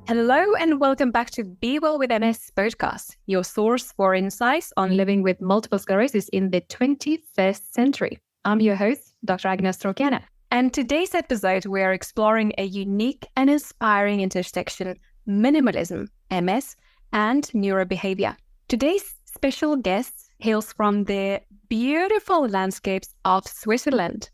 Hello and welcome back to BeeWellWithMS podcast, your source for insights on living with multiple sclerosis in the 21st century. I'm your host, Dr. Agnes Trokiana. And today's episode, we're exploring a unique and inspiring intersection, minimalism, MS, and neurobehavior. Today's special guest hails from the beautiful landscapes of Switzerland.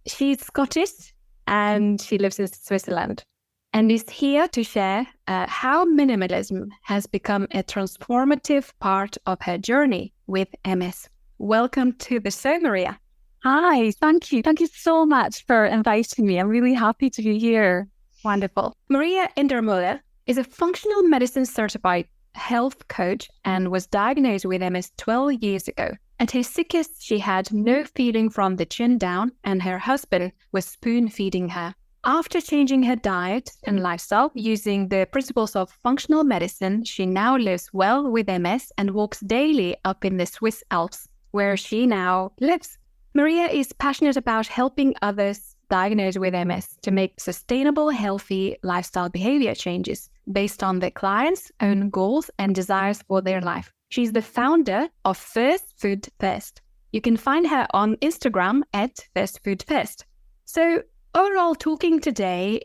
She's Scottish and she lives in Switzerland, and is here to share how minimalism has become a transformative part of her journey with MS. Welcome to the show, Maria. Hi, thank you. Thank you so much for inviting me. I'm really happy to be here. Wonderful. Maria Müller is a functional medicine certified health coach and was diagnosed with MS 12 years ago. At her sickest, she had no feeling from the chin down, and her husband was spoon feeding her. After changing her diet and lifestyle using the principles of functional medicine, she now lives well with MS and walks daily up in the Swiss Alps, where she now lives. Maria is passionate about helping others diagnosed with MS to make sustainable, healthy lifestyle behavior changes based on their clients' own goals and desires for their life. She's the founder of First Food First. You can find her on Instagram at First Food First. So, overall, talking today,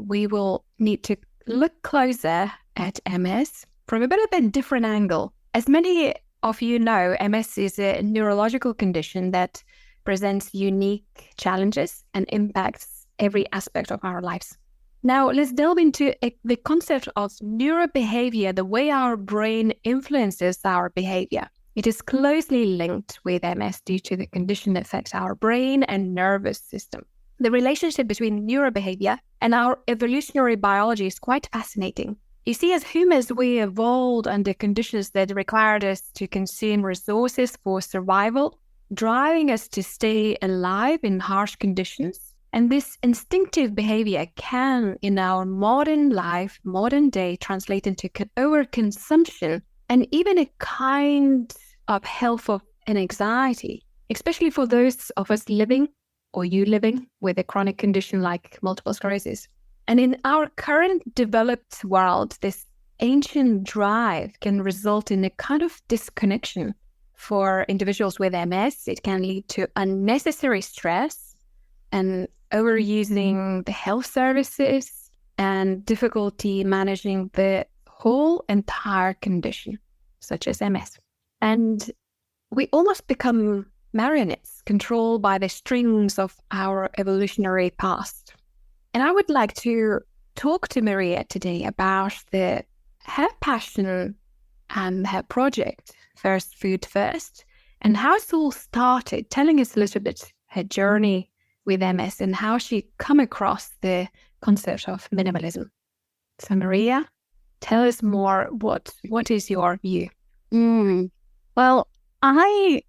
we will need to look closer at MS from a bit of a different angle. As many of you know, MS is a neurological condition that presents unique challenges and impacts every aspect of our lives. Now, let's delve into the concept of neurobehavior, the way our brain influences our behavior. It is closely linked with MS due to the condition that affects our brain and nervous system. The relationship between neurobehavior and our evolutionary biology is quite fascinating. You see, as humans, we evolved under conditions that required us to consume resources for survival, driving us to stay alive in harsh conditions. And this instinctive behavior can, in our modern life, modern day, translate into overconsumption and even a kind of health of an anxiety, especially for those of us living with a chronic condition like multiple sclerosis. And in our current developed world, this ancient drive can result in a kind of disconnection. For individuals with MS, it can lead to unnecessary stress and overusing the health services and difficulty managing the whole entire condition, such as MS. And we almost become marionettes controlled by the strings of our evolutionary past. And I would like to talk to Maria today about her passion and her project, First Food First, and how it all started, telling us a little bit her journey with MS and how she come across the concept of minimalism. So Maria, tell us more, what is your view? Well, I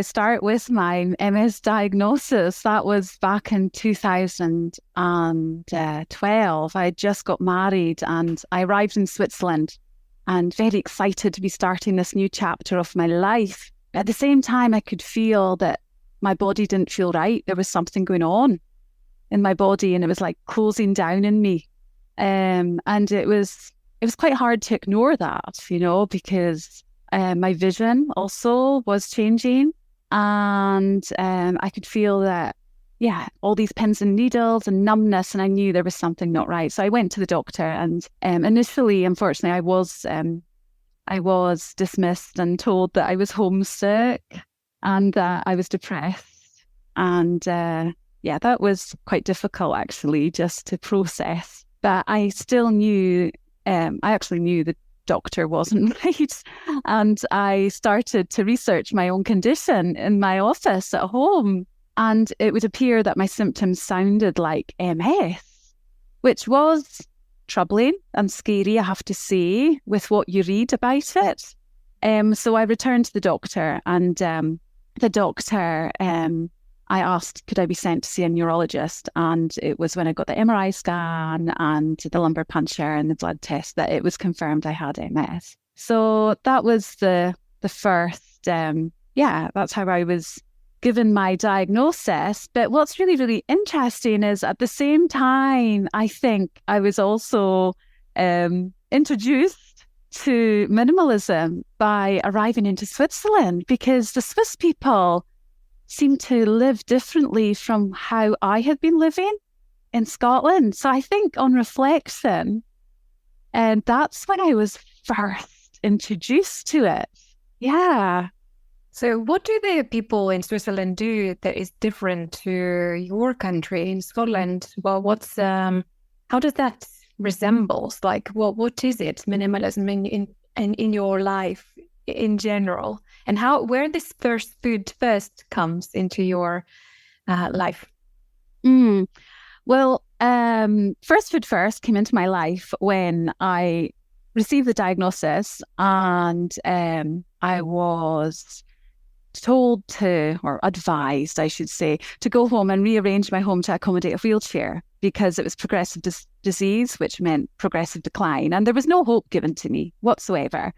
start with my MS diagnosis. That was back in 2012. I had just got married and I arrived in Switzerland and very excited to be starting this new chapter of my life. At the same time, I could feel that my body didn't feel right. There was something going on in my body and it was like closing down in me. And it was quite hard to ignore that, because my vision also was changing, and I could feel that, all these pins and needles and numbness, and I knew there was something not right. So I went to the doctor, and initially, unfortunately, I was dismissed and told that I was homesick and that I was depressed, and that was quite difficult actually, just to process. But I still knew, I actually knew the doctor wasn't right. And I started to research my own condition in my office at home. And it would appear that my symptoms sounded like MS, which was troubling and scary, I have to say, with what you read about it. So I returned to the doctor, and the doctor, I asked, could I be sent to see a neurologist? And it was when I got the MRI scan and the lumbar puncture and the blood test that it was confirmed I had MS. So that was the first, that's how I was given my diagnosis. But what's really, really interesting is at the same time, I think I was also introduced to minimalism by arriving into Switzerland, because the Swiss people seem to live differently from how I had been living in Scotland. So I think on reflection, and that's when I was first introduced to it. Yeah. So what do the people in Switzerland do that is different to your country in Scotland? Well, how does that resembles? Like, what is it, minimalism in your life in general? And where this food first comes into your life? Well, first food first came into my life when I received the diagnosis, and I was told to, or advised, I should say, to go home and rearrange my home to accommodate a wheelchair because it was progressive disease, which meant progressive decline. And there was no hope given to me whatsoever.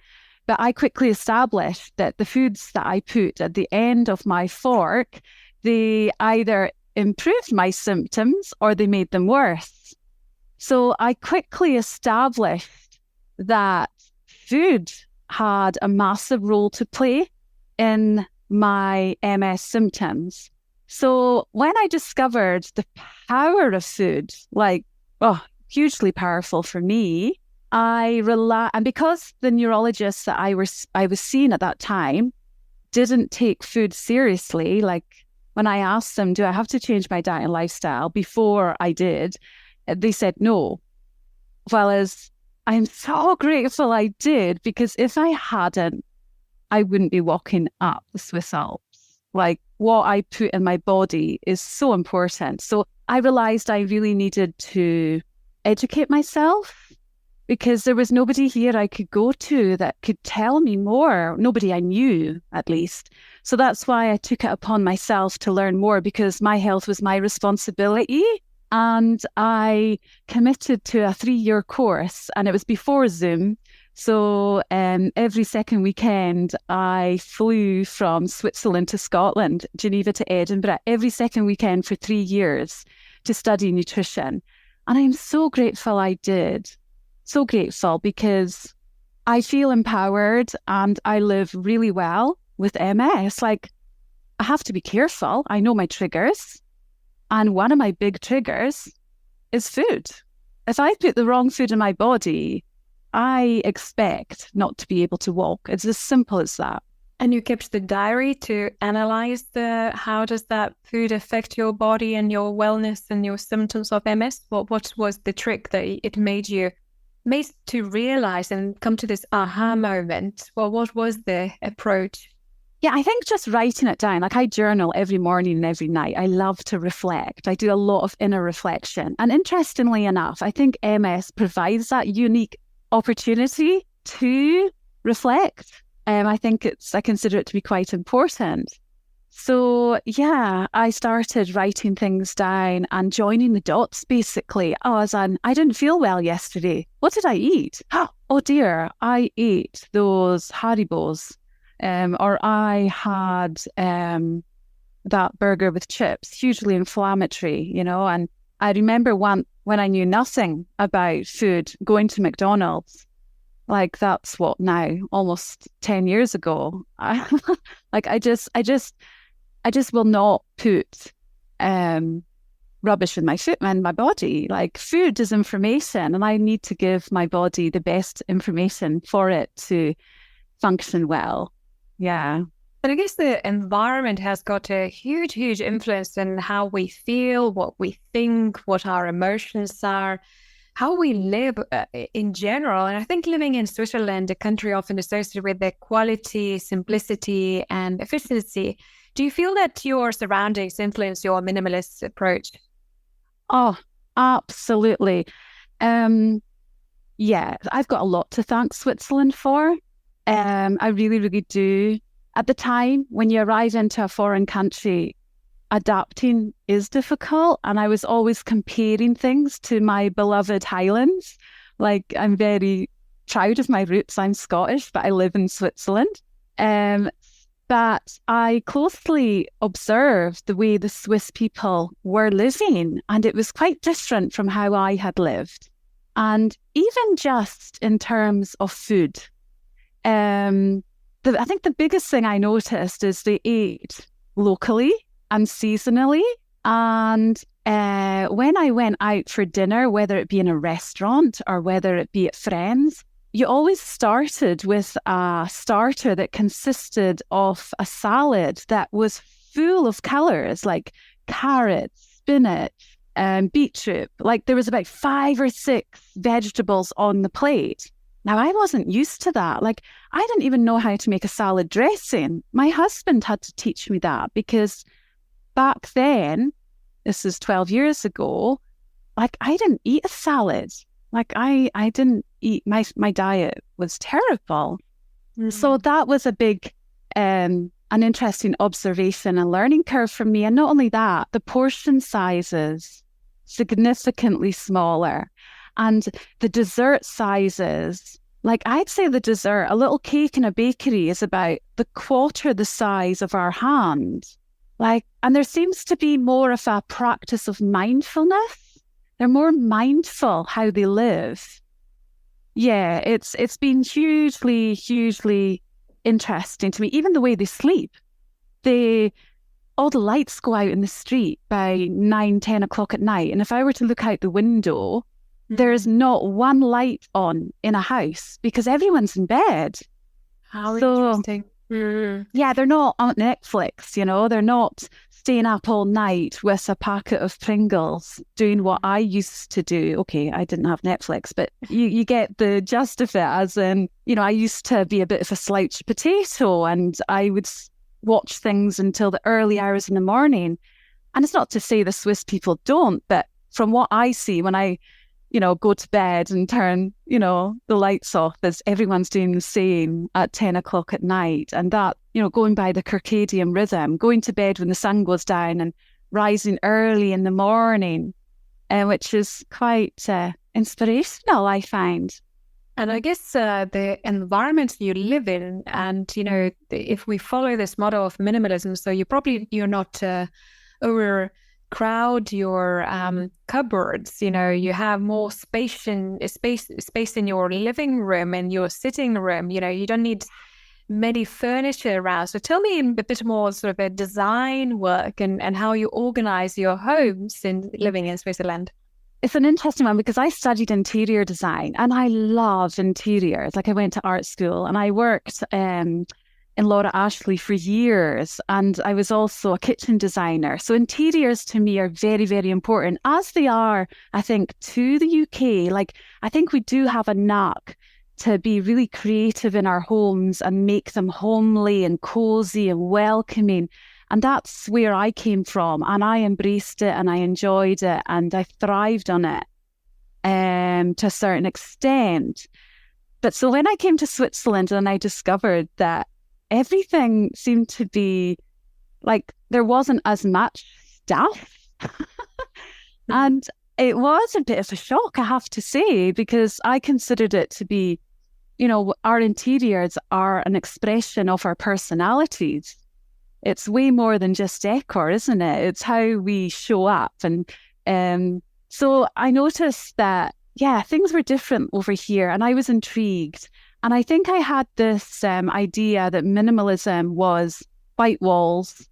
But I quickly established that the foods that I put at the end of my fork, they either improved my symptoms or they made them worse. So I quickly established that food had a massive role to play in my MS symptoms. So when I discovered the power of food, hugely powerful for me, and because the neurologists that I was seeing at that time didn't take food seriously, like when I asked them, do I have to change my diet and lifestyle before I did, they said no. Whereas I'm so grateful I did, because if I hadn't, I wouldn't be walking up the Swiss Alps. Like, what I put in my body is so important. So I realized I really needed to educate myself, because there was nobody here I could go to that could tell me more. Nobody I knew, at least. So that's why I took it upon myself to learn more, because my health was my responsibility. And I committed to a 3-year course, and it was before Zoom. So every second weekend, I flew from Switzerland to Scotland, Geneva to Edinburgh, every second weekend for 3 years to study nutrition. And I'm so grateful I did. So grateful, because I feel empowered and I live really well with MS. Like, I have to be careful. I know my triggers. And one of my big triggers is food. If I put the wrong food in my body, I expect not to be able to walk. It's as simple as that. And you kept the diary to analyze how does that food affect your body and your wellness and your symptoms of MS? What was the trick that it made to realize and come to this aha moment? Well, what was the approach? Yeah, I think just writing it down. Like, I journal every morning and every night. I love to reflect. I do a lot of inner reflection. And interestingly enough, I think MS provides that unique opportunity to reflect. I consider it to be quite important. So yeah, I started writing things down and joining the dots, basically. I didn't feel well yesterday. What did I eat? Oh dear, I ate those Haribos. Or I had that burger with chips, hugely inflammatory, and I remember when I knew nothing about food, going to McDonald's, like, that's what now, almost 10 years ago. I just will not put rubbish in my food and my body. Like, food is information, and I need to give my body the best information for it to function well. Yeah. But I guess the environment has got a huge, huge influence on how we feel, what we think, what our emotions are, how we live in general. And I think living in Switzerland, a country often associated with the quality, simplicity, and efficiency, do you feel that your surroundings influence your minimalist approach? Oh, absolutely. Yeah, I've got a lot to thank Switzerland for. I really, really do. At the time, when you arrive into a foreign country, adapting is difficult. And I was always comparing things to my beloved Highlands. Like, I'm very proud of my roots. I'm Scottish, but I live in Switzerland. But I closely observed the way the Swiss people were living, and it was quite different from how I had lived. And even just in terms of food, I think the biggest thing I noticed is they ate locally and seasonally. And when I went out for dinner, whether it be in a restaurant or whether it be at friends, you always started with a starter that consisted of a salad that was full of colours, like carrots, spinach, and beetroot. Like there was about 5 or 6 vegetables on the plate. Now, I wasn't used to that. Like, I didn't even know how to make a salad dressing. My husband had to teach me that because back then, this is 12 years ago, like I didn't eat a salad. Like I didn't eat, my diet was terrible. Mm-hmm. So that was a big, an interesting observation and learning curve for me. And not only that, the portion sizes significantly smaller. And the dessert sizes, like I'd say the dessert, a little cake in a bakery is about the quarter the size of our hand. Like, and there seems to be more of a practice of mindfulness. They're more mindful how they live. Yeah, it's been hugely interesting to me. Even the way they sleep. All the lights go out in the street by 9, 10 o'clock at night. And if I were to look out the window, there's not one light on in a house because everyone's in bed. How interesting. Yeah, they're not on Netflix, you know, they're not staying up all night with a packet of Pringles doing what I used to do. Okay, I didn't have Netflix, but you get the gist of it, as in, you know, I used to be a bit of a slouch potato and I would watch things until the early hours in the morning. And it's not to say the Swiss people don't, but from what I see when I go to bed and turn, the lights off, as everyone's doing the same at 10 o'clock at night. And that, going by the circadian rhythm, going to bed when the sun goes down and rising early in the morning, which is quite inspirational, I find. And I guess the environment you live in, and, if we follow this model of minimalism, so you're not overcrowd your cupboards. You have more space in your living room and your sitting room. You don't need many furniture around. So tell me a bit more sort of a design work and how you organize your homes in living in Switzerland. It's an interesting one because I studied interior design and I love interiors. Like I went to art school and I worked in Laura Ashley for years, and I was also a kitchen designer. So interiors to me are very, very important, as they are, I think, to the UK. Like, I think we do have a knack to be really creative in our homes and make them homely and cozy and welcoming. And that's where I came from, and I embraced it and I enjoyed it and I thrived on it to a certain extent. But so when I came to Switzerland and I discovered that everything seemed to be like there wasn't as much stuff. And it was a bit of a shock, I have to say, because I considered it to be, our interiors are an expression of our personalities. It's way more than just decor, isn't it? It's how we show up. And so I noticed that, things were different over here, and I was intrigued. And I think I had this idea that minimalism was white walls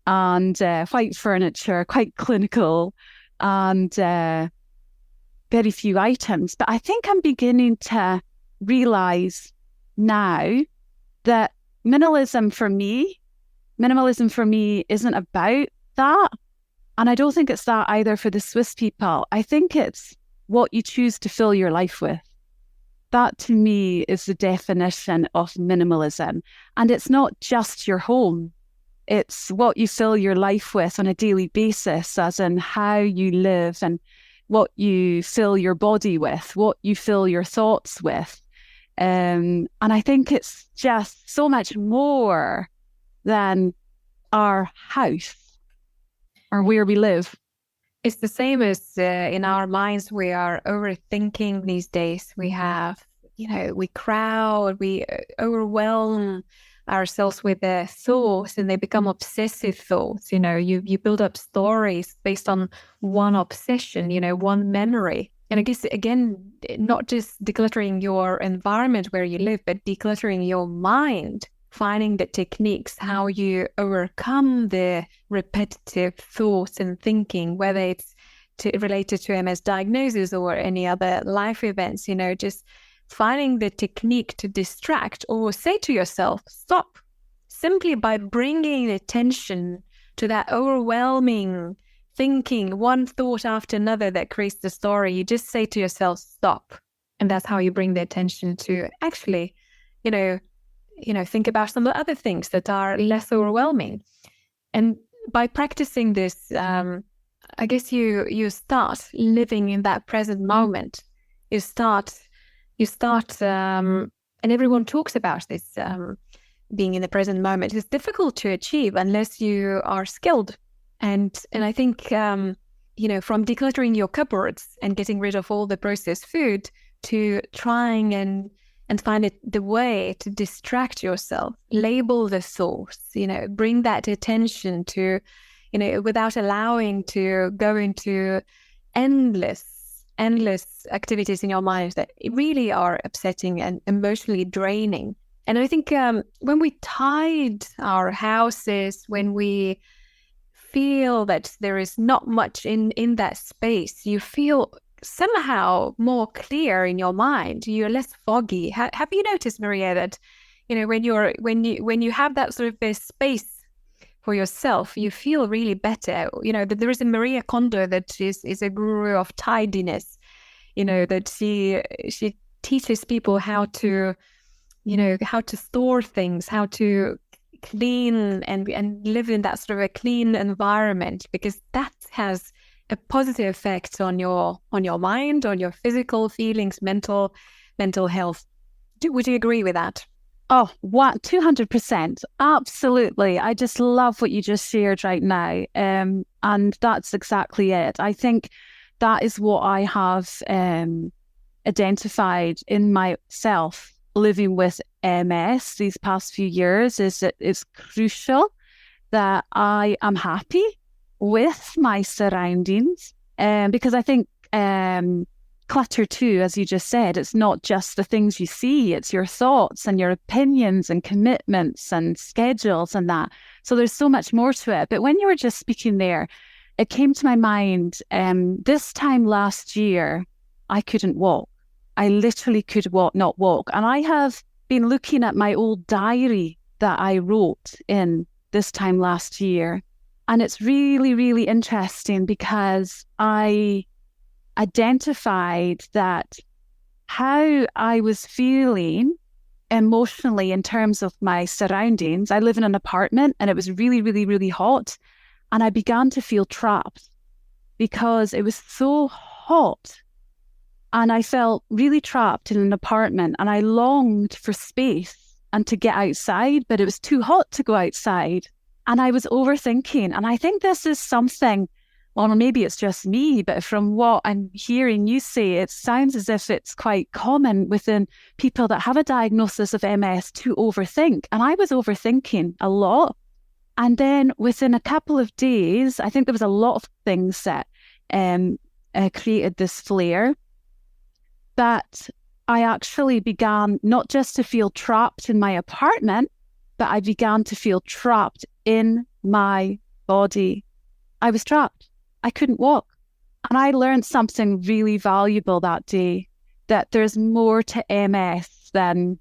and white furniture, quite clinical, and very few items. But I think I'm beginning to realize now that minimalism for me isn't about that. And I don't think it's that either for the Swiss people. I think it's what you choose to fill your life with. That to me is the definition of minimalism. And it's not just your home. It's what you fill your life with on a daily basis, as in how you live and what you fill your body with, what you fill your thoughts with. And I think it's just so much more than our house or where we live. It's the same as in our minds, we are overthinking these days. We have, we crowd, we overwhelm ourselves with their thoughts, and they become obsessive thoughts. You build up stories based on one obsession, one memory. And I guess, again, not just decluttering your environment where you live, but decluttering your mind, finding the techniques, how you overcome the repetitive thoughts and thinking, whether it's related to MS diagnosis or any other life events, just finding the technique to distract or say to yourself, stop, simply by bringing attention to that overwhelming thinking, one thought after another that creates the story. You just say to yourself, stop. And that's how you bring the attention to actually, think about some of the other things that are less overwhelming. And by practicing this, I guess you start living in that present moment. You start, and everyone talks about this, being in the present moment. It's difficult to achieve unless you are skilled. And I think, from decluttering your cupboards and getting rid of all the processed food to trying and find the way to distract yourself, label the source, bring that attention to, without allowing to go into endless activities in your mind that really are upsetting and emotionally draining. And I think when we tide our houses, when we feel that there is not much in that space, you feel somehow more clear in your mind. You're less foggy. Have you noticed, Maria, that when you have that sort of a space for yourself, you feel really better? That there is a Maria Kondo that is a guru of tidiness. That she teaches people how to store things, how to clean and live in that sort of a clean environment, because that has a positive effect on your mind, on your physical feelings, mental health. Would you agree with that? Oh, what? 200%. Absolutely. I just love what you just shared right now. And that's exactly it. I think that is what I have identified in myself living with MS these past few years, is that it's crucial that I am happy with my surroundings. Because I think clutter too, as you just said, it's not just the things you see, it's your thoughts and your opinions and commitments and schedules and that. So there's so much more to it. But when you were just speaking there, it came to my mind, this time last year, I couldn't walk. I literally could not walk. And I have been looking at my old diary that I wrote in this time last year. And it's really, really interesting because I identified that how I was feeling emotionally in terms of my surroundings. I live in an apartment and it was really, really, really hot. And I began to feel trapped because it was so hot. And I felt really trapped in an apartment and I longed for space and to get outside, but it was too hot to go outside. And I was overthinking. And I think this is something, well, maybe it's just me, but from what I'm hearing you say, it sounds as if it's quite common within people that have a diagnosis of MS to overthink. And I was overthinking a lot. And then within a couple of days, I think there was a lot of things that created this flare, that I actually began not just to feel trapped in my apartment, but I began to feel trapped in my body. I was trapped. I couldn't walk. And I learned something really valuable that day, that there's more to MS than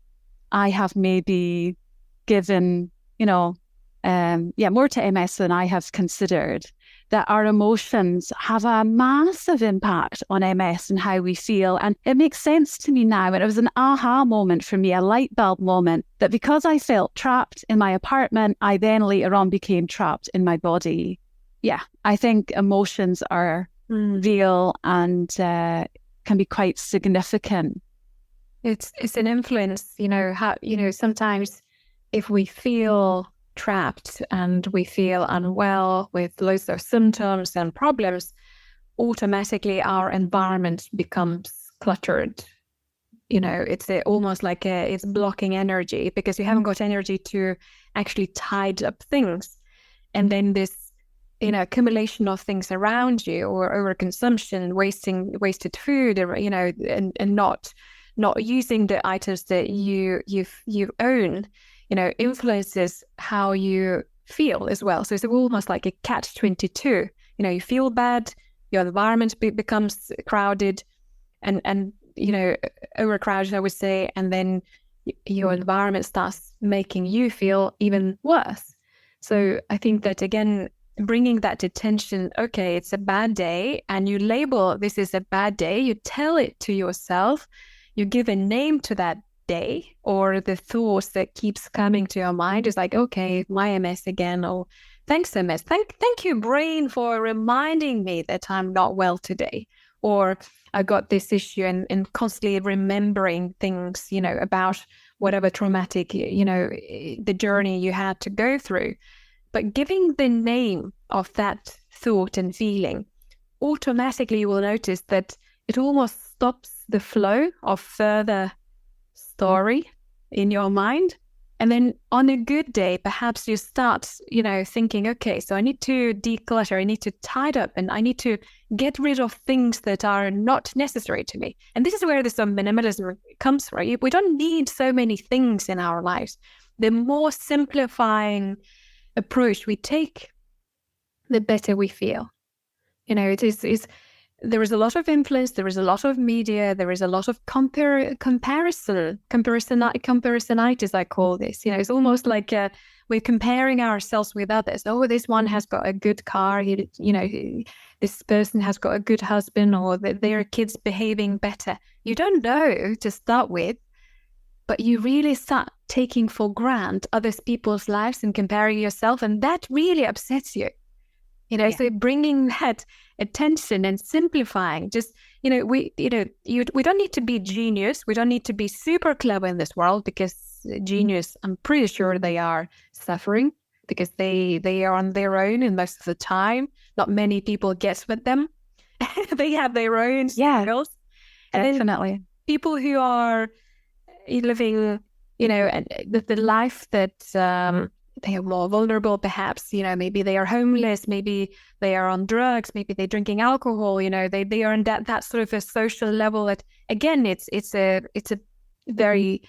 I have maybe given, more to MS than I have considered. That our emotions have a massive impact on MS and how we feel. And it makes sense to me now. And it was an aha moment for me, a light bulb moment, that because I felt trapped in my apartment, I then later on became trapped in my body. Yeah, I think emotions are real and can be quite significant. It's an influence, sometimes if we feel trapped and we feel unwell with loads of symptoms and problems, automatically our environment becomes cluttered. almost like it's blocking energy because you haven't got energy to actually tide up things. And then this, accumulation of things around you, or overconsumption, wasted food, or, and not using the items that you own, influences how you feel as well. So it's almost like a catch-22. You feel bad, your environment becomes crowded and overcrowded, I would say, and then your environment starts making you feel even worse. So I think that, again, bringing that attention, okay, it's a bad day, and you label this is a bad day, you tell it to yourself, you give a name to that day or the thoughts that keeps coming to your mind. Is like, okay, my MS again, or thanks MS, thank you brain for reminding me that I'm not well today, or I got this issue, and constantly remembering things, about whatever traumatic, the journey you had to go through. But giving the name of that thought and feeling, automatically you will notice that it almost stops the flow of further story in your mind. And then on a good day, perhaps you start, thinking, okay, so I need to declutter, I need to tidy up, and I need to get rid of things that are not necessary to me. And this is where this minimalism comes from. We don't need so many things in our lives. The more simplifying approach we take, the better we feel. It is there is a lot of influence, there is a lot of media, there is a lot of comparisonitis, I call this. It's almost like we're comparing ourselves with others. Oh, this one has got a good car, this person has got a good husband, or their kids behaving better. You don't know to start with, but you really start taking for granted other people's lives and comparing yourself, and that really upsets you. So bringing that attention and simplifying, just, we don't need to be genius. We don't need to be super clever in this world, because genius, I'm pretty sure they are suffering because they are on their own, and most of the time, not many people get with them. They have their own struggles. Definitely. And people who are living, the life that they are more vulnerable, perhaps, maybe they are homeless, maybe they are on drugs, maybe they're drinking alcohol, they are on that sort of a social level that, again, it's a very,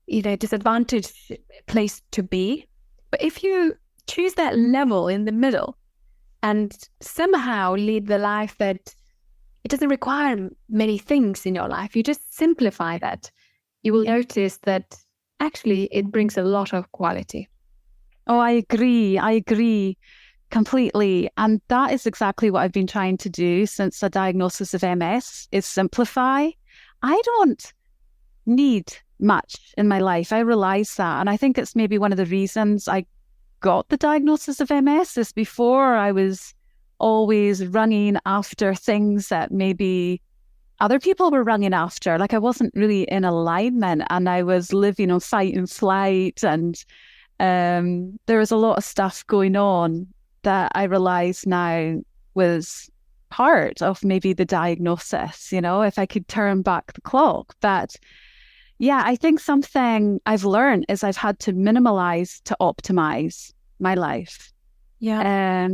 disadvantaged place to be. But if you choose that level in the middle and somehow lead the life that it doesn't require many things in your life, you just simplify that, you will notice that actually it brings a lot of quality. Oh, I agree completely. And that is exactly what I've been trying to do since a diagnosis of MS, is simplify. I don't need much in my life. I realize that. And I think it's maybe one of the reasons I got the diagnosis of MS is before I was always running after things that maybe other people were running after. Like I wasn't really in alignment, and I was living on fight and flight, and there was a lot of stuff going on that I realize now was part of maybe the diagnosis, if I could turn back the clock. But yeah, I think something I've learned is I've had to minimalize to optimize my life. Yeah.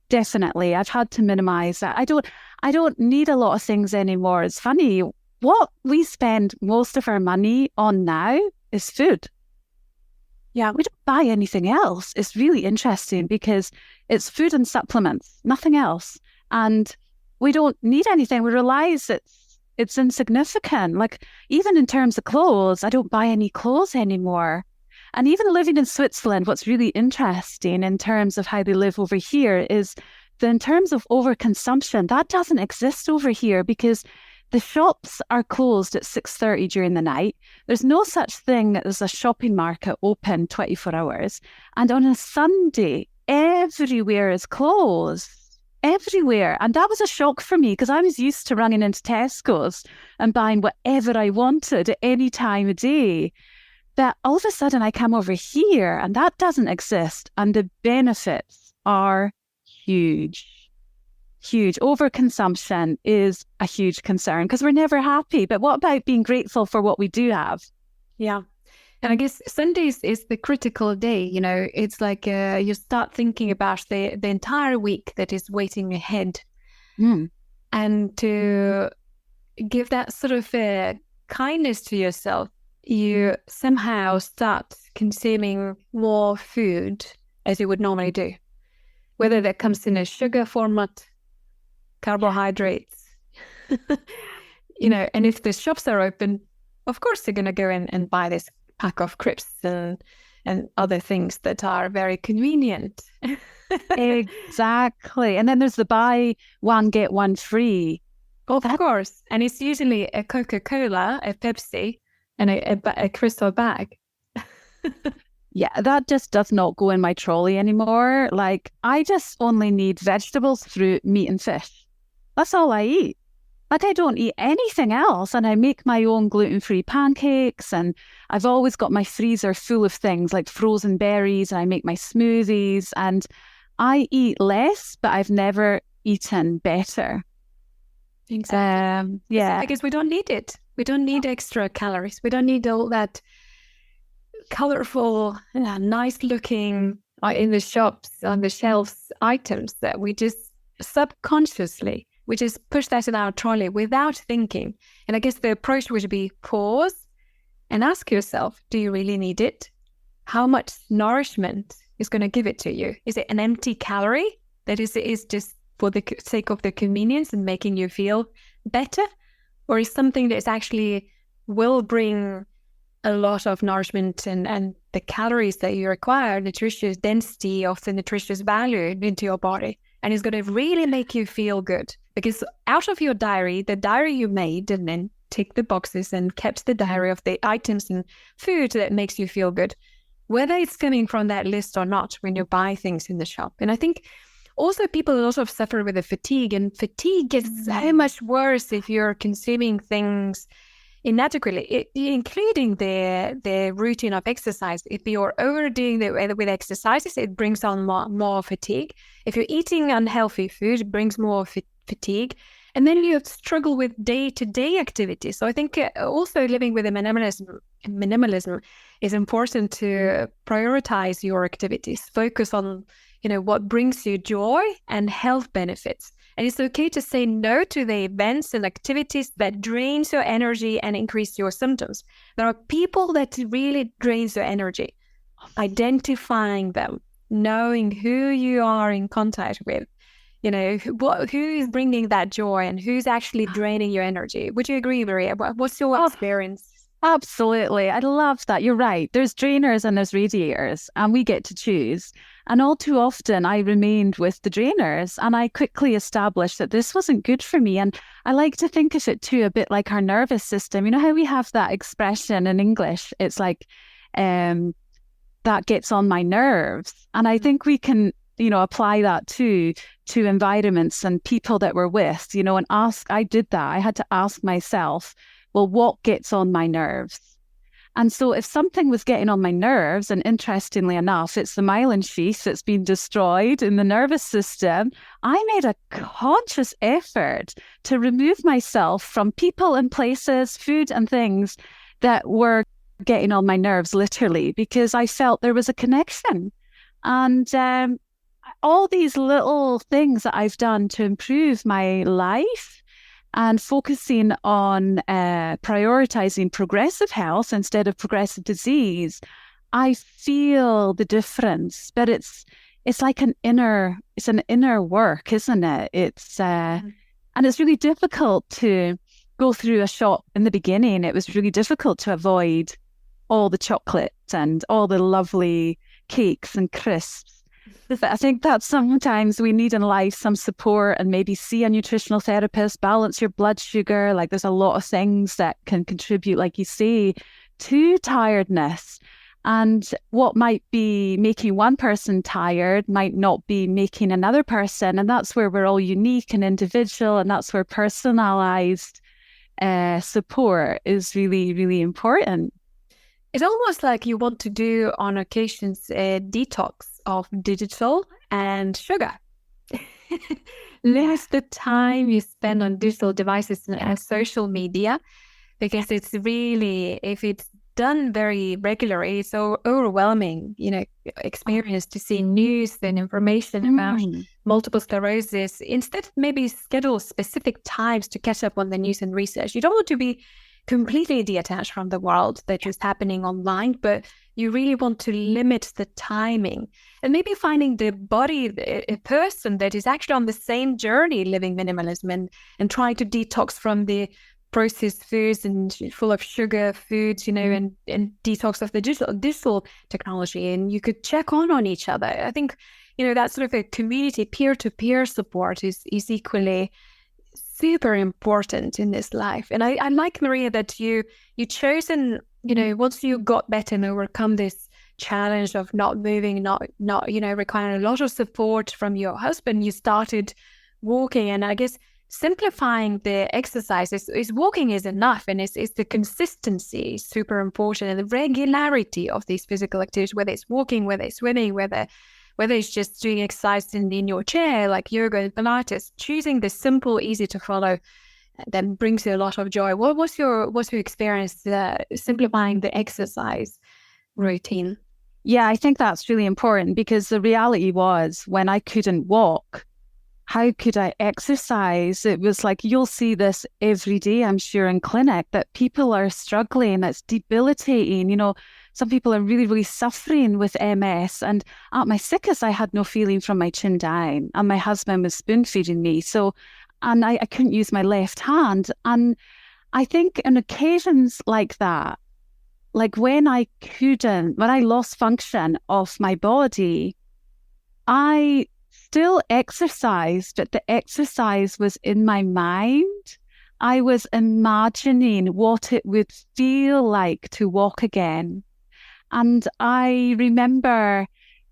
Definitely. I've had to minimize that. I don't need a lot of things anymore. It's funny, what we spend most of our money on now is food. Yeah, we don't buy anything else. It's really interesting because it's food and supplements, nothing else. And we don't need anything. We realize it's insignificant. Like even in terms of clothes, I don't buy any clothes anymore. And even living in Switzerland, what's really interesting in terms of how they live over here is that in terms of overconsumption, that doesn't exist over here because the shops are closed at 6:30 during the night. There's no such thing as a shopping market open 24 hours. And on a Sunday, everywhere is closed. Everywhere. And that was a shock for me because I was used to running into Tesco's and buying whatever I wanted at any time of day. But all of a sudden I come over here and that doesn't exist. And the benefits are huge. huge. Overconsumption is a huge concern because we're never happy. But what about being grateful for what we do have? Yeah. And I guess Sundays is the critical day. You know, it's like you start thinking about the entire week that is waiting ahead. And to give that sort of kindness to yourself, you somehow start consuming more food as you would normally do, whether that comes in a sugar format, carbohydrates, you know, and if the shops are open, of course you're going to go in and buy this pack of crisps and other things that are very convenient. Exactly. And then there's the buy one, get one free. Of course. And it's usually a Coca-Cola, a Pepsi, and a crystal bag. Yeah, that just does not go in my trolley anymore. Like, I just only need vegetables, fruit, meat, and fish. That's all I eat. Like, I don't eat anything else. And I make my own gluten-free pancakes. And I've always got my freezer full of things like frozen berries. And I make my smoothies. And I eat less, but I've never eaten better. Exactly. Yeah. Because we don't need it. We don't need extra calories. We don't need all that colorful, nice looking in the shops, on the shelves items that we just subconsciously, we just push that in our trolley without thinking. And I guess the approach would be pause and ask yourself, do you really need it? How much nourishment is going to give it to you? Is it an empty calorie that is just for the sake of the convenience and making you feel better? Or is something that actually will bring a lot of nourishment and the calories that you require, nutritious density of the nutritious value into your body, and it's going to really make you feel good? Because out of your diary, the diary you made and then tick the boxes and kept the diary of the items and food that makes you feel good, whether it's coming from that list or not when you buy things in the shop. And I think also people a lot of suffer with the fatigue, and fatigue gets so much worse if you're consuming things inadequately, including the routine of exercise. If you're overdoing with exercises, it brings on more fatigue. If you're eating unhealthy food, it brings more fatigue. And then you struggle with day-to-day activities. So I think also living with a minimalism is important to prioritize your activities, focus on what brings you joy and health benefits. And it's okay to say no to the events and activities that drains your energy and increase your symptoms. There are people that really drains your energy. Identifying them, knowing who you are in contact with, who is bringing that joy and who's actually draining your energy. Would you agree, Maria? What's your experience? Absolutely. I love that. You're right. There's drainers and there's radiators, and we get to choose. And all too often I remained with the drainers, and I quickly established that this wasn't good for me. And I like to think of it too a bit like our nervous system. You know how we have that expression in English? It's like, that gets on my nerves. And I think we can, apply that to environments and people that we're with, and I did that. I had to ask myself, well, what gets on my nerves? And so if something was getting on my nerves, and interestingly enough, it's the myelin sheath that's been destroyed in the nervous system, I made a conscious effort to remove myself from people and places, food and things that were getting on my nerves, literally, because I felt there was a connection. And all these little things that I've done to improve my life and focusing on prioritizing progressive health instead of progressive disease, I feel the difference. But it's like an inner work, isn't it? And it's really difficult to go through a shop in the beginning. It was really difficult to avoid all the chocolate and all the lovely cakes and crisps. But I think that sometimes we need in life some support, and maybe see a nutritional therapist, balance your blood sugar. Like, there's a lot of things that can contribute, like you say, to tiredness. And what might be making one person tired might not be making another person. And that's where we're all unique and individual. And that's where personalized support is really, really important. It's almost like you want to do on occasions a detox of digital and sugar. limit the time you spend on digital devices and social media, because it's really, if it's done very regularly, it's so overwhelming, experience to see news and information about multiple sclerosis. Instead, maybe schedule specific times to catch up on the news and research. You don't want to be completely detached from the world that is happening online, but you really want to limit the timing, and maybe finding the body, a person that is actually on the same journey living minimalism, and trying to detox from the processed foods and full of sugar foods, and detox of the digital technology. And you could check on each other. I think, that sort of a community, peer-to-peer support is equally super important in this life. And I like, Maria, that you chosen, once you got better and overcome this challenge of not moving, not requiring a lot of support from your husband, you started walking. And I guess simplifying the exercises is walking is enough, and it's the consistency super important, and the regularity of these physical activities, whether it's walking, whether it's swimming, whether it's just doing exercise in your chair like yoga and Pilates. Choosing the simple, easy to follow, that brings you a lot of joy. What's your experience simplifying the exercise routine? Yeah, I think that's really important, because the reality was, when I couldn't walk, how could I exercise? It was like, you'll see this every day, I'm sure, in clinic, that people are struggling. It's debilitating. Some people are really, really suffering with MS. And at my sickest, I had no feeling from my chin down, and my husband was spoon feeding me. And I couldn't use my left hand. And I think on occasions like that, like when I lost function of my body, I still exercised, but the exercise was in my mind. I was imagining what it would feel like to walk again. And I remember,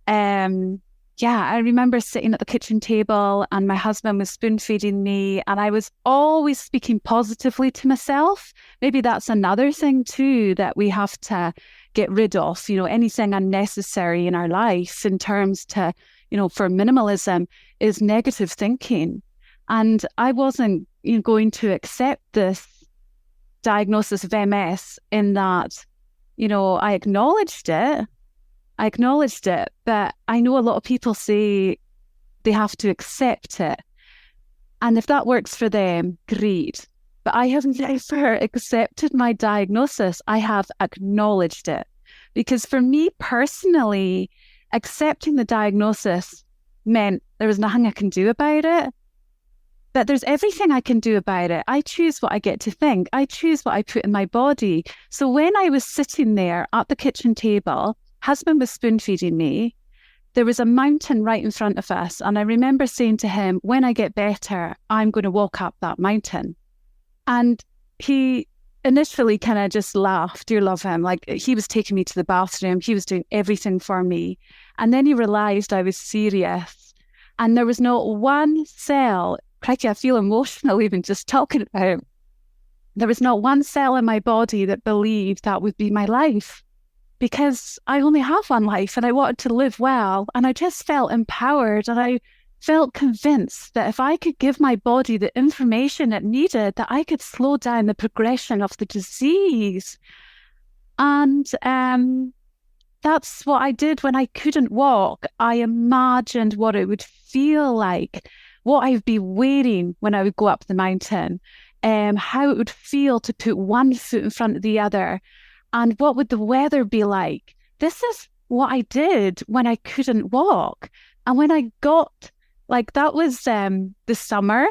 I remember sitting at the kitchen table, and my husband was spoon feeding me, and I was always speaking positively to myself. Maybe that's another thing too that we have to get rid of, anything unnecessary in our life in terms to, for minimalism, is negative thinking. And I wasn't going to accept this diagnosis of MS in that, I acknowledged it, but I know a lot of people say they have to accept it. And if that works for them, great. But I have never accepted my diagnosis. I have acknowledged it. Because for me personally, accepting the diagnosis meant there was nothing I can do about it. But there's everything I can do about it. I choose what I get to think. I choose what I put in my body. So when I was sitting there at the kitchen table, husband was spoon feeding me, there was a mountain right in front of us. And I remember saying to him, when I get better, I'm going to walk up that mountain. And he initially kind of just laughed. Dear love him. Like, he was taking me to the bathroom. He was doing everything for me. And then he realized I was serious. And there was not one cell, crikey, I feel emotional even just talking about it. There was not one cell in my body that believed that would be my life, because I only have one life and I wanted to live well. And I just felt empowered, and I felt convinced that if I could give my body the information it needed, that I could slow down the progression of the disease. And that's what I did when I couldn't walk. I imagined what it would feel like, what I'd be wearing when I would go up the mountain, how it would feel to put one foot in front of the other, and what would the weather be like. This is what I did when I couldn't walk. And when I got, that was the summer,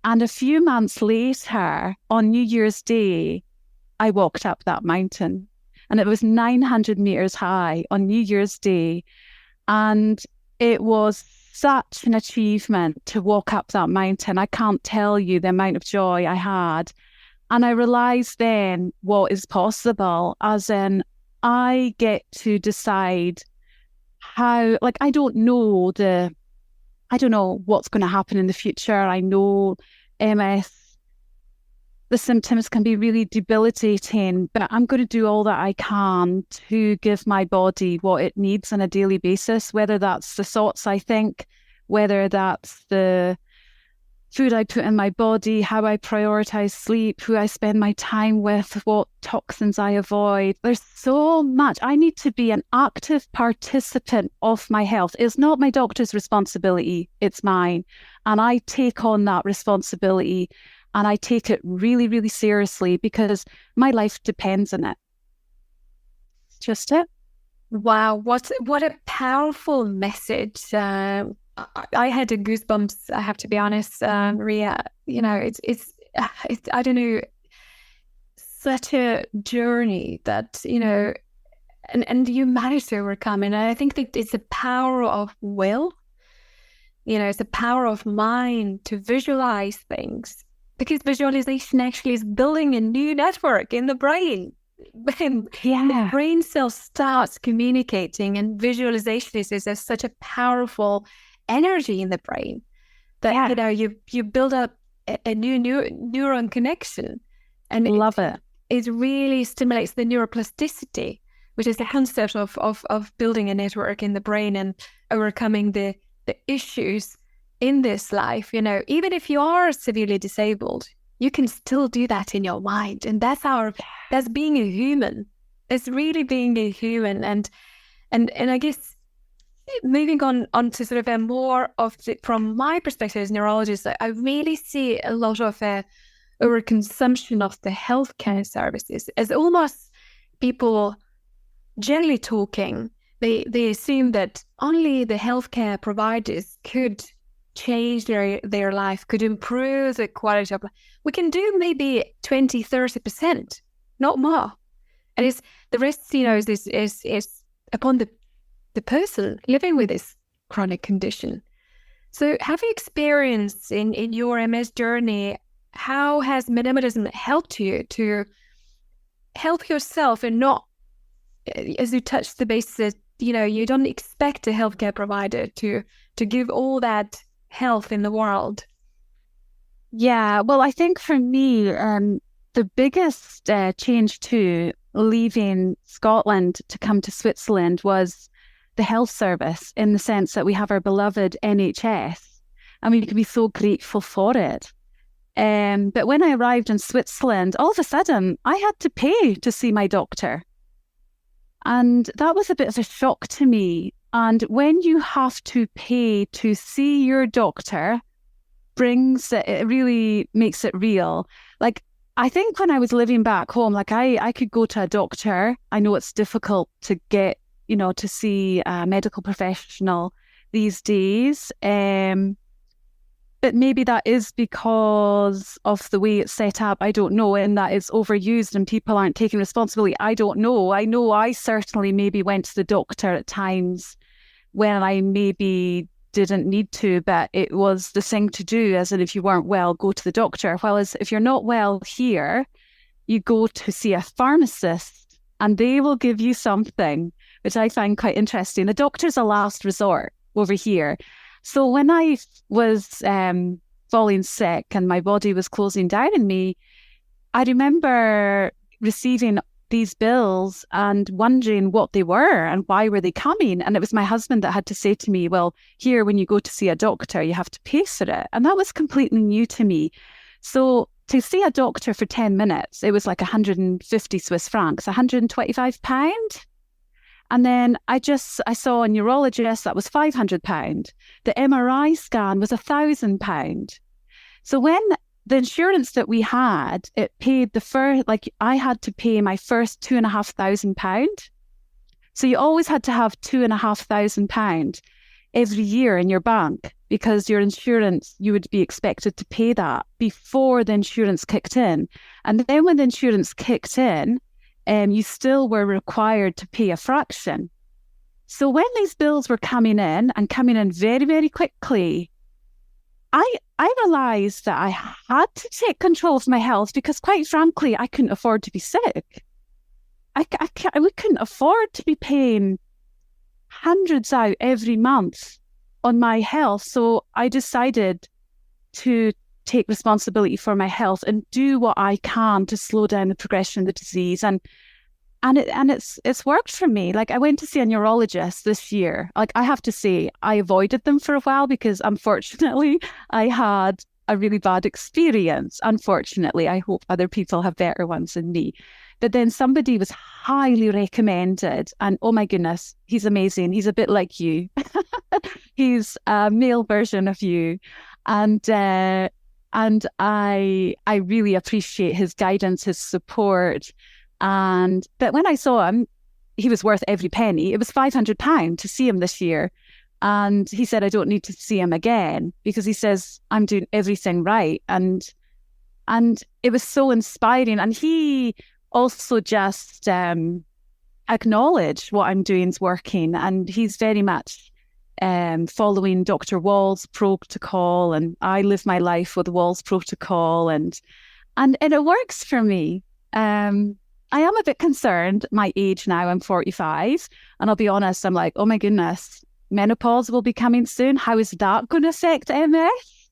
and a few months later, on New Year's Day, I walked up that mountain. And it was 900 meters high on New Year's Day. And it was such an achievement to walk up that mountain. I can't tell you the amount of joy I had. And I realized then what is possible, as in I get to decide how, I don't know what's going to happen in the future. I know MS, the symptoms can be really debilitating, but I'm going to do all that I can to give my body what it needs on a daily basis, whether that's the thoughts I think, whether that's the food I put in my body, how I prioritize sleep, who I spend my time with, what toxins I avoid. There's so much. I need to be an active participant of my health. It's not my doctor's responsibility, it's mine. And I take on that responsibility and I take it really, really seriously because my life depends on it. It's just it. Wow, what a powerful message. I had the goosebumps, I have to be honest, Maria. You know, it's I don't know, such a journey that, you know, and you managed to overcome. And I think that it's the power of will, you know, it's the power of mind to visualize things, because visualization actually is building a new network in the brain. The brain cell starts communicating, and visualization is such a powerful energy in the brain that you know you build up a new neuron connection, and love it. It really stimulates the neuroplasticity, which is the concept of building a network in the brain and overcoming the issues in this life. You know, even if you are severely disabled, you can still do that in your mind, and that's being a human. It's really being a human, and I guess moving on to sort of a more of from my perspective as a neurologist, I really see a lot of overconsumption of the healthcare services, as almost people generally talking, they assume that only the healthcare providers could change their life, could improve the quality of life. We can do maybe 20-30%, not more. And it's the rest, you know, is upon the person living with this chronic condition. So have you experienced in your MS journey, how has minimalism helped you to help yourself and not, as you touched the basis, you know, you don't expect a healthcare provider to give all that health in the world? Yeah, well, I think for me, the biggest change to leaving Scotland to come to Switzerland was the health service, in the sense that we have our beloved NHS and we can be so grateful for it. But when I arrived in Switzerland, all of a sudden I had to pay to see my doctor. And that was a bit of a shock to me. And when you have to pay to see your doctor, it really makes it real. Like, I think when I was living back home, like I could go to a doctor. I know it's difficult to get, you know, to see a medical professional these days. But maybe that is because of the way it's set up. I don't know, and that it's overused and people aren't taking responsibility. I don't know. I know I certainly maybe went to the doctor at times when I maybe didn't need to, but it was the thing to do, as in if you weren't well, go to the doctor. Whereas if you're not well here, you go to see a pharmacist and they will give you something, which I find quite interesting. The doctor's a last resort over here. So when I was falling sick and my body was closing down on me, I remember receiving these bills and wondering what they were and why were they coming. And it was my husband that had to say to me, well, here, when you go to see a doctor, you have to pay for it. And that was completely new to me. So to see a doctor for 10 minutes, it was like 150 Swiss francs, £125. And then I saw a neurologist, that was £500. The MRI scan was £1,000. So when the insurance that we had, it paid the first, like I had to pay my first £2,500. So you always had to have £2,500 every year in your bank, because your insurance, you would be expected to pay that before the insurance kicked in. And then when the insurance kicked in, you still were required to pay a fraction. So when these bills were coming in very, very quickly, I realised that I had to take control of my health, because quite frankly, I couldn't afford to be sick. We couldn't afford to be paying hundreds out every month on my health. So I decided to take responsibility for my health and do what I can to slow down the progression of the disease. And it's worked for me. Like I went to see a neurologist this year. Like I have to say, I avoided them for a while because unfortunately I had a really bad experience. Unfortunately, I hope other people have better ones than me. But then somebody was highly recommended, and oh my goodness, he's amazing. He's a bit like you. He's a male version of you, and I really appreciate his guidance, his support. But when I saw him, he was worth every penny. It was £500 to see him this year. And he said, I don't need to see him again because he says, I'm doing everything right. And it was so inspiring. And he also just acknowledged what I'm doing is working. And he's very much following Dr. Wall's protocol. And I live my life with Wall's protocol. And it works for me. I am a bit concerned, my age now, I'm 45. And I'll be honest, I'm like, oh my goodness, menopause will be coming soon. How is that going to affect MS?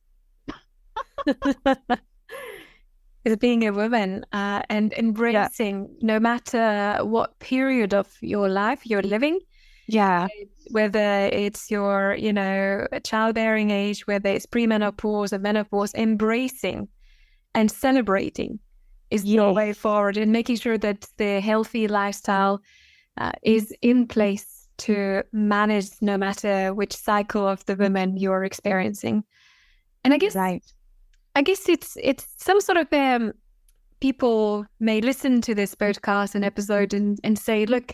Is being a woman and embracing no matter what period of your life you're living. Yeah. Whether it's your, childbearing age, whether it's premenopause or menopause, embracing and celebrating is your way forward, and making sure that the healthy lifestyle is in place to manage no matter which cycle of the woman you're experiencing. And I guess it's some sort of people may listen to this podcast and episode and say, look,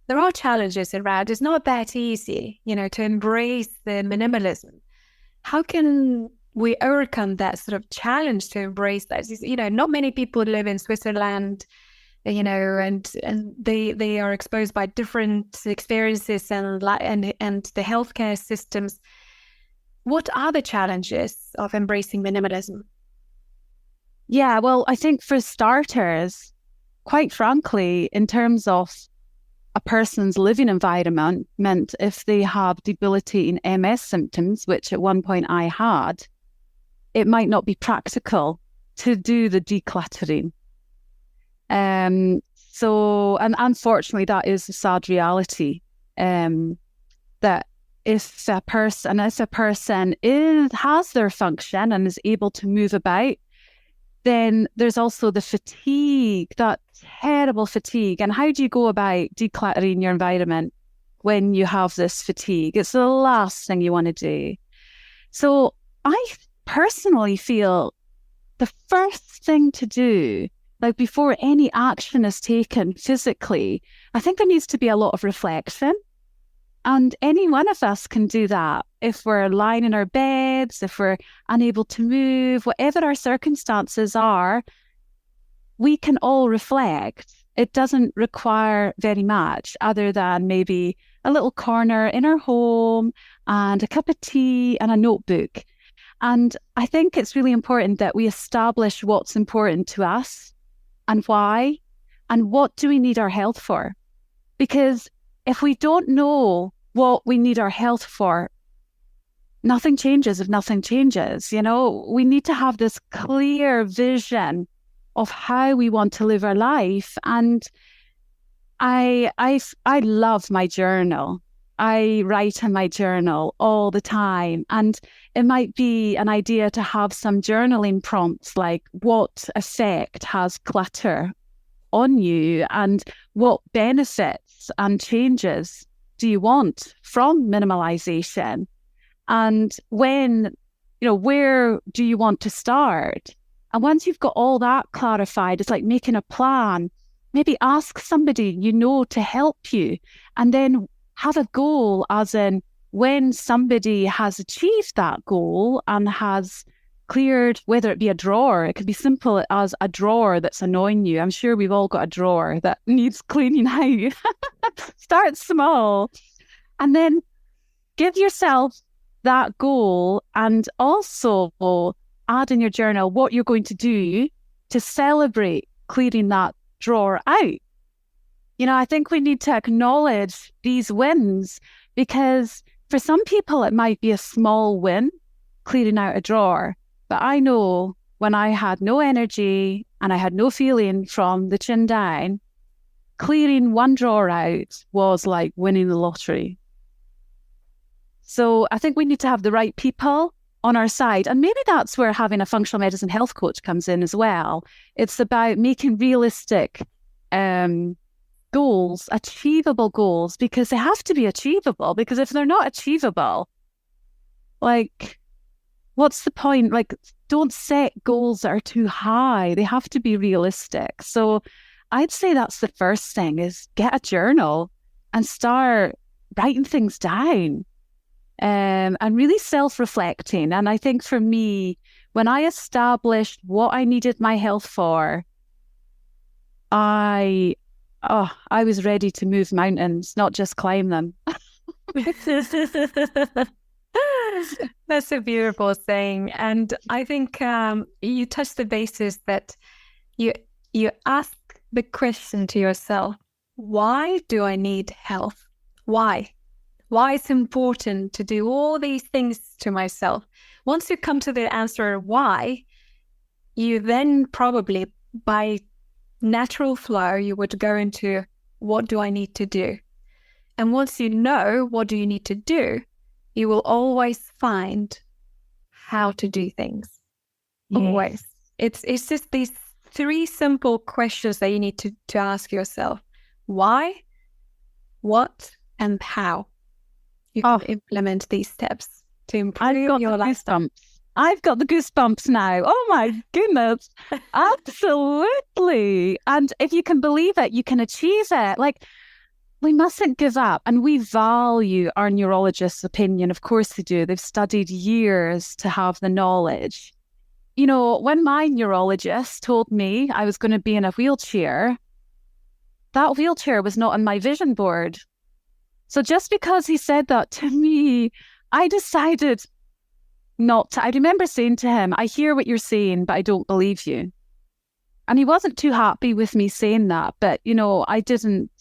there are challenges around. It's not that easy, to embrace the minimalism. How can we overcome that sort of challenge to embrace that? Not many people live in Switzerland, and they are exposed by different experiences and the healthcare systems. What are the challenges of embracing minimalism? Yeah, well, I think for starters, quite frankly, in terms of a person's living environment, if they have debilitating MS symptoms, which at one point I had, it might not be practical to do the decluttering. So unfortunately, that is a sad reality. That if a person has their function and is able to move about, then there's also the fatigue, that terrible fatigue. And how do you go about decluttering your environment when you have this fatigue? It's the last thing you want to do. So I personally feel the first thing to do, like before any action is taken physically, I think there needs to be a lot of reflection. And any one of us can do that. If we're lying in our beds, if we're unable to move, whatever our circumstances are, we can all reflect. It doesn't require very much other than maybe a little corner in our home and a cup of tea and a notebook. And I think it's really important that we establish what's important to us and why, and what do we need our health for? Because if we don't know what we need our health for, nothing changes if nothing changes. We need to have this clear vision of how we want to live our life. And I love my journal. I write in my journal all the time. And it might be an idea to have some journaling prompts, like what effect has clutter on you and what benefits and changes do you want from minimalization? And when, where do you want to start? And once you've got all that clarified, it's like making a plan. Maybe ask somebody to help you, and then have a goal, as in when somebody has achieved that goal and has cleared, whether it be a drawer, it could be simple as a drawer that's annoying you. I'm sure we've all got a drawer that needs cleaning out. Start small and then give yourself that goal, and also add in your journal what you're going to do to celebrate clearing that drawer out. I think we need to acknowledge these wins, because for some people it might be a small win, clearing out a drawer. But I know when I had no energy and I had no feeling from the chin down, clearing one drawer out was like winning the lottery. So I think we need to have the right people on our side. And maybe that's where having a functional medicine health coach comes in as well. It's about making realistic goals, achievable goals, because they have to be achievable. Because if they're not achievable, like, what's the point? Like, don't set goals that are too high. They have to be realistic. So I'd say that's the first thing, is get a journal and start writing things down. And really self-reflecting. And I think for me, when I established what I needed my health for, I was ready to move mountains, not just climb them. That's a beautiful saying. And I think you touched the basis that you ask the question to yourself, why do I need health? Why? Why it's important to do all these things to myself. Once you come to the answer why, you then probably, by natural flow, you would go into what do I need to do? And once you know what do you need to do, you will always find how to do things. Yes. Always. It's just these three simple questions that you need to ask yourself. Why, what, and how? You can implement these steps to improve your lifestyle. I've got the goosebumps now. Oh my goodness. Absolutely. And if you can believe it, you can achieve it. Like, we mustn't give up. And we value our neurologist's opinion. Of course they do. They've studied years to have the knowledge. You know, when my neurologist told me I was going to be in a wheelchair, that wheelchair was not on my vision board. So just because he said that to me, I decided not to. I remember saying to him, I hear what you're saying, but I don't believe you. And he wasn't too happy with me saying that. But, you know, I didn't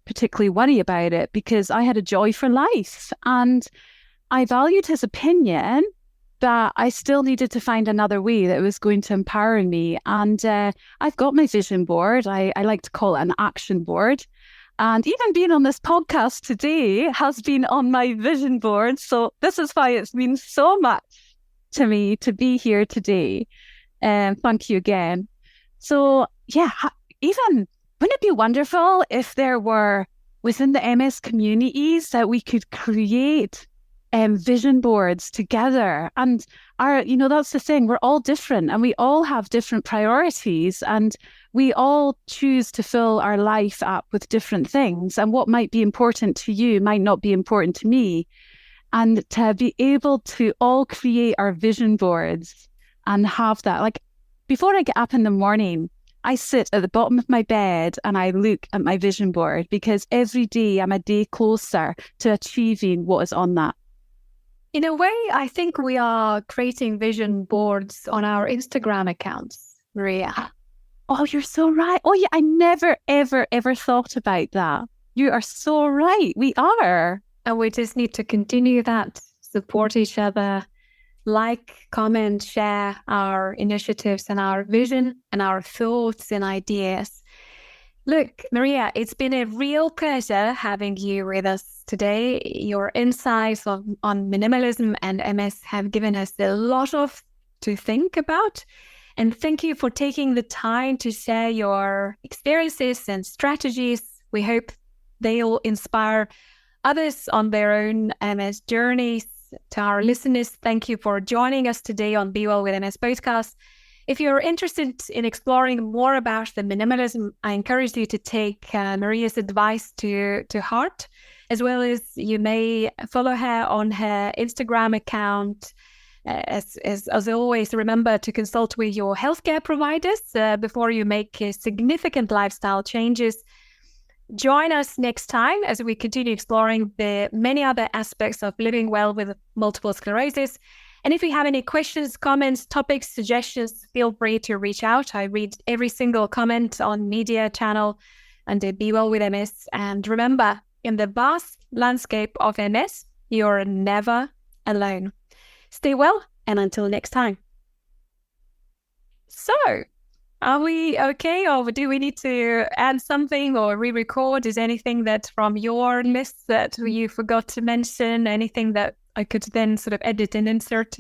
particularly worry about it because I had a joy for life. And I valued his opinion, but I still needed to find another way that was going to empower me. And I've got my vision board. I like to call it an action board. And even being on this podcast today has been on my vision board. So this is why it's means so much to me to be here today. Thank you again. So yeah, even wouldn't it be wonderful if there were within the MS communities that we could create vision boards together? And that's the thing, we're all different and we all have different priorities and we all choose to fill our life up with different things, and what might be important to you might not be important to me. And to be able to all create our vision boards and have that, like, before I get up in the morning, I sit at the bottom of my bed and I look at my vision board, because every day I'm a day closer to achieving what is on that. In a way, I think we are creating vision boards on our Instagram accounts, Maria. Oh, you're so right. Oh, yeah, I never, ever, ever thought about that. You are so right. We are. And we just need to continue that, support each other, like, comment, share our initiatives and our vision and our thoughts and ideas. Look, Maria, it's been a real pleasure having you with us today. Your insights on minimalism and MS have given us a lot to think about. And thank you for taking the time to share your experiences and strategies. We hope they'll inspire others on their own MS journeys. To our listeners, thank you for joining us today on Be Well with MS podcast. If you're interested in exploring more about the minimalism, I encourage you to take Maria's advice to heart, as well as you may follow her on her Instagram account. As always, remember to consult with your healthcare providers before you make significant lifestyle changes. Join us next time as we continue exploring the many other aspects of living well with multiple sclerosis. And if you have any questions, comments, topics, suggestions, feel free to reach out. I read every single comment on media channel under Be Well with MS. And remember, in the vast landscape of MS, you're never alone. Stay well, and until next time. So, Are we okay, or do we need to add something or re-record? Is anything that from your list that you forgot to mention? Anything that I could then sort of edit and insert?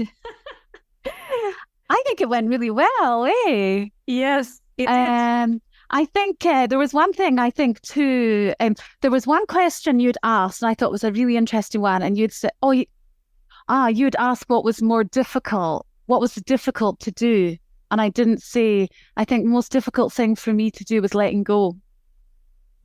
I think it went really well, eh? Yes, it did. I think there was one thing I think too. There was one question you'd asked, and I thought was a really interesting one. And you'd say, you'd ask what was more difficult, what was difficult to do. And I didn't say, I think the most difficult thing for me to do was letting go.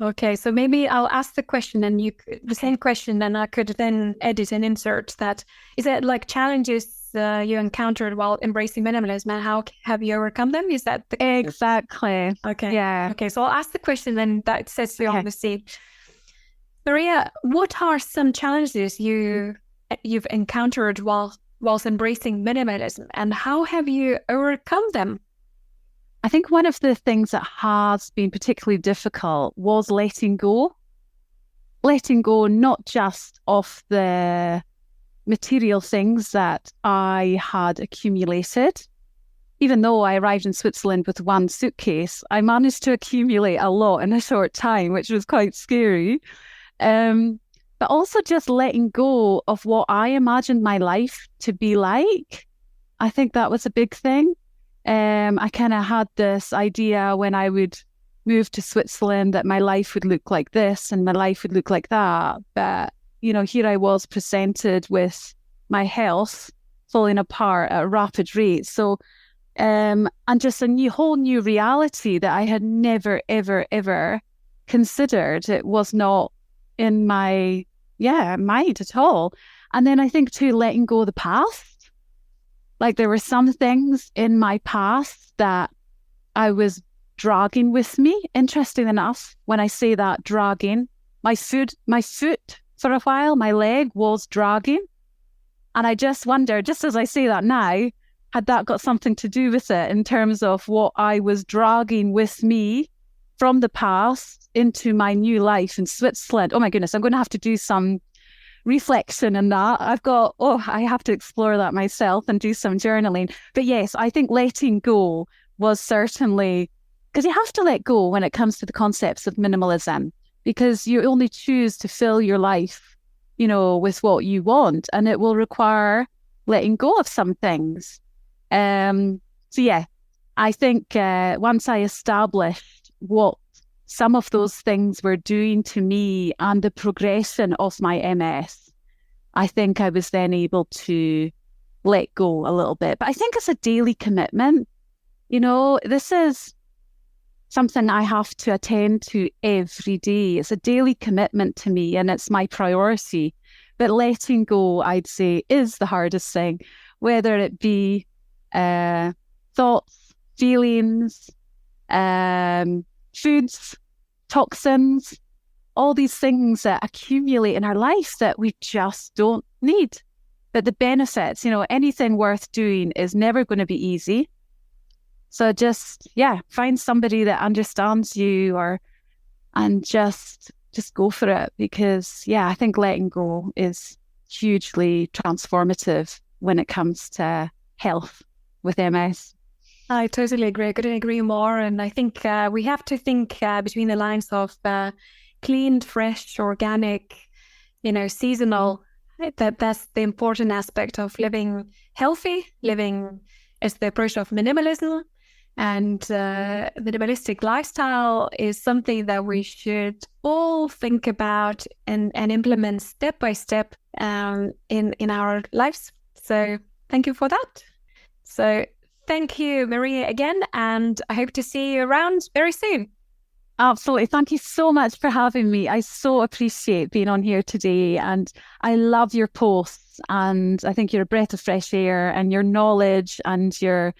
Okay, so maybe I'll ask the question and the same question, and I could then edit and insert that. Is it like challenges you encountered while embracing minimalism, and how have you overcome them? Is that the Exactly? Okay. Yeah. Okay, so I'll ask the question, then that sets you on the seat. Maria, what are some challenges you've encountered whilst embracing minimalism, and how have you overcome them? I think one of the things that has been particularly difficult was letting go. Letting go not just of the material things that I had accumulated. Even though I arrived in Switzerland with one suitcase, I managed to accumulate a lot in a short time, which was quite scary. But also just letting go of what I imagined my life to be like. I think that was a big thing. I kind of had this idea when I would move to Switzerland that my life would look like this and my life would look like that. But, here I was presented with my health falling apart at a rapid rate. So, and just a whole new reality that I had never, ever, ever considered. It was not in my mind at all. And then I think too, letting go of the past. Like there were some things in my past that I was dragging with me. Interesting enough, when I say that, dragging, my foot for a while, my leg was dragging. And I just wonder, just as I say that now, had that got something to do with it in terms of what I was dragging with me from the past into my new life in Switzerland? Oh my goodness, I'm going to have to do some reflection in that. I have to explore that myself and do some journaling. But yes, I think letting go was certainly, because you have to let go when it comes to the concepts of minimalism, because you only choose to fill your life, with what you want, and it will require letting go of some things. So yeah, I think once I established what some of those things were doing to me and the progression of my MS, I think I was then able to let go a little bit. But I think it's a daily commitment. This is something I have to attend to every day. It's a daily commitment to me and it's my priority. But letting go, I'd say, is the hardest thing, whether it be thoughts, feelings, foods, toxins, all these things that accumulate in our life that we just don't need. But the benefits, anything worth doing is never going to be easy. So just, find somebody that understands you and just go for it, because, I think letting go is hugely transformative when it comes to health with MS. I totally agree. I couldn't agree more. And I think we have to think between the lines of clean, fresh, organic, seasonal. That's the important aspect of living healthy. Living is the approach of minimalism. And the minimalistic lifestyle is something that we should all think about and implement step by step in our lives. So thank you for that. So thank you, Maria, again, and I hope to see you around very soon. Absolutely. Thank you so much for having me. I so appreciate being on here today, and I love your posts, and I think you're a breath of fresh air, and your knowledge and your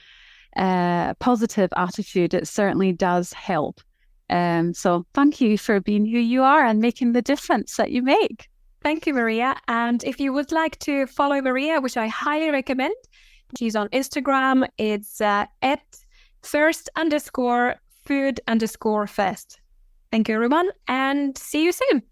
positive attitude, it certainly does help. So thank you for being who you are and making the difference that you make. Thank you, Maria. And if you would like to follow Maria, which I highly recommend, she's on Instagram. It's at first_food_fest. Thank you, everyone, and see you soon.